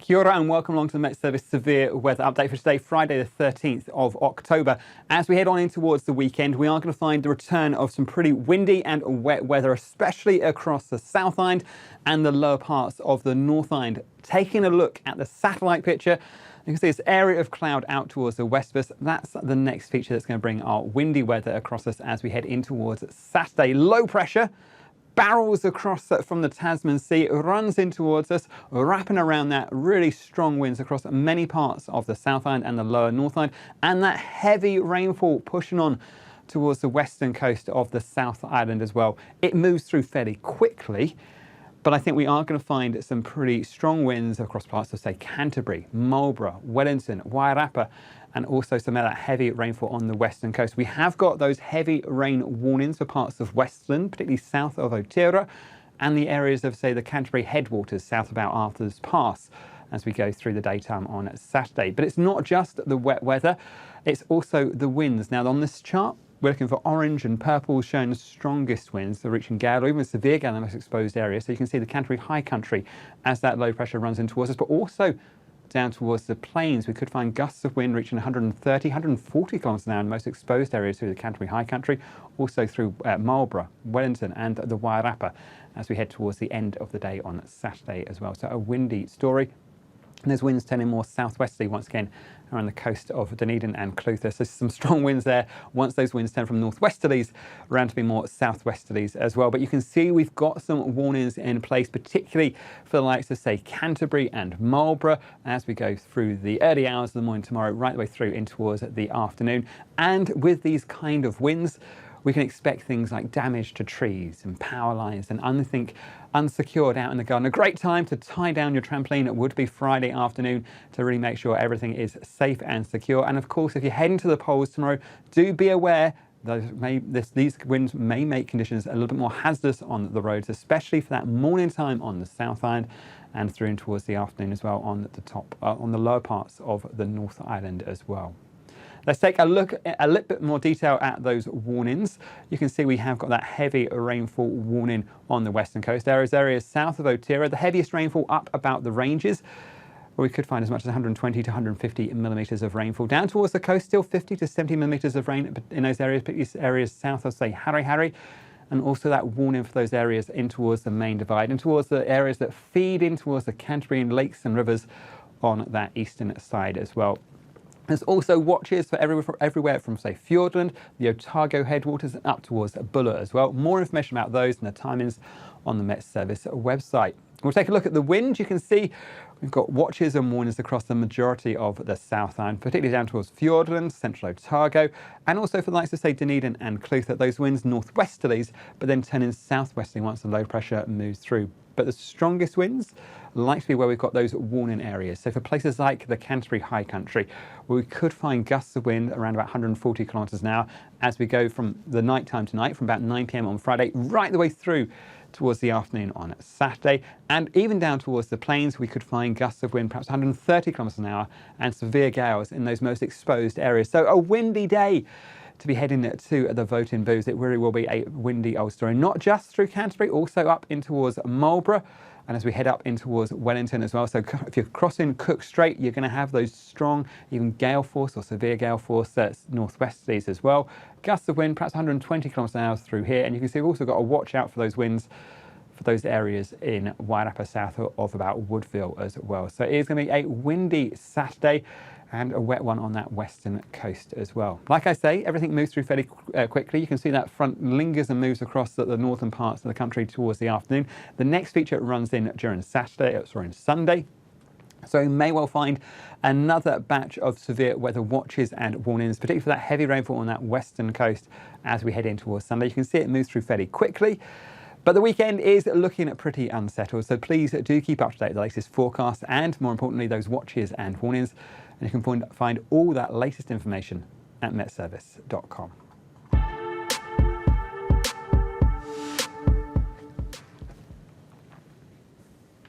Kia ora and welcome along to the Met Service Severe Weather Update for today, Friday the 13th of October. As we head on in towards the weekend, we are going to find the return of some pretty windy and wet weather, especially across the South Island and the lower parts of the North Island. Taking a look at the satellite picture, you can see this area of cloud out towards the west of us. That's the next feature that's going to bring our windy weather across us as we head in towards Saturday. Low pressure barrels across from the Tasman Sea, runs in towards us, wrapping around that really strong winds across many parts of the South Island and the lower North Island, and that heavy rainfall pushing on towards the western coast of the South Island as well. It moves through fairly quickly, but I think we are going to find some pretty strong winds across parts of, say, Canterbury, Marlborough, Wellington, Wairarapa, and also some of that heavy rainfall on the western coast. We have got those heavy rain warnings for parts of Westland, particularly south of Aotearoa, and the areas of, say, the Canterbury headwaters south about Arthur's Pass as we go through the daytime on Saturday. But it's not just the wet weather, it's also the winds. Now, on this chart, we're looking for orange and purple showing the strongest winds, the reaching gale or even severe gale in the most exposed area. So you can see the Canterbury high country as that low pressure runs in towards us, but also down towards the plains, we could find gusts of wind reaching 130, 140 kilometres an hour in the most exposed areas through the Canterbury high country, also through Marlborough, Wellington and the Wairarapa as we head towards the end of the day on Saturday as well. So a windy story. And there's winds turning more southwesterly once again around the coast of Dunedin and Clutha. So some strong winds there once those winds turn from northwesterlies around to be more southwesterlies as well. But you can see we've got some warnings in place, particularly for the likes of, say, Canterbury and Marlborough as we go through the early hours of the morning tomorrow, right the way through in towards the afternoon. And with these kind of winds, we can expect things like damage to trees and power lines and anything unsecured out in the garden. A great time to tie down your trampoline. It would be Friday afternoon to really make sure everything is safe and secure. And of course, if you're heading to the polls tomorrow, do be aware these winds may make conditions a little bit more hazardous on the roads, especially for that morning time on the South Island and through in towards the afternoon as well on the lower parts of the North Island as well. Let's take a look at a little bit more detail at those warnings. You can see we have got that heavy rainfall warning on the western coast. There is areas south of Aotearoa, the heaviest rainfall up about the ranges, where we could find as much as 120 to 150 millimetres of rainfall. Down towards the coast, still 50 to 70 millimetres of rain in those areas, particularly areas south of, say, Harihari, and also that warning for those areas in towards the main divide and towards the areas that feed in towards the Canterbury and lakes and rivers on that eastern side as well. There's also watches for everywhere from, say, Fiordland, the Otago headwaters, and up towards Buller as well. More information about those and the timings on the Met Service website. We'll take a look at the wind. You can see we've got watches and warnings across the majority of the South Island, particularly down towards Fiordland, central Otago, and also for the likes of, say, Dunedin and Clutha. Those winds northwesterlies, but then turning southwesterly once the low pressure moves through. But the strongest winds likely to be where we've got those warning areas. So for places like the Canterbury high country, where we could find gusts of wind around about 140 kilometres an hour as we go from the night time tonight, from about 9 p.m. on Friday, right the way through towards the afternoon on Saturday. And even down towards the plains, we could find gusts of wind perhaps 130 kilometres an hour and severe gales in those most exposed areas. So a windy day to be heading to the voting booths. It really will be a windy old story, not just through Canterbury, also up in towards Marlborough, and as we head up in towards Wellington as well. So if you're crossing Cook Strait, you're going to have those strong, even gale force or severe gale force northwesterlies as well. Gusts of wind, perhaps 120 kilometres an hour through here, and you can see we've also got to watch out for those winds for those areas in Wairarapa south of about Woodville as well. So it is going to be a windy Saturday and a wet one on that western coast as well. Like I say, everything moves through fairly quickly. You can see that front lingers and moves across the northern parts of the country towards the afternoon. The next feature runs in during Sunday. So you may well find another batch of severe weather watches and warnings, particularly for that heavy rainfall on that western coast as we head in towards Sunday. You can see it moves through fairly quickly. But the weekend is looking pretty unsettled, so please do keep up to date with the latest forecast and, more importantly, those watches and warnings. And you can find all that latest information at metservice.com.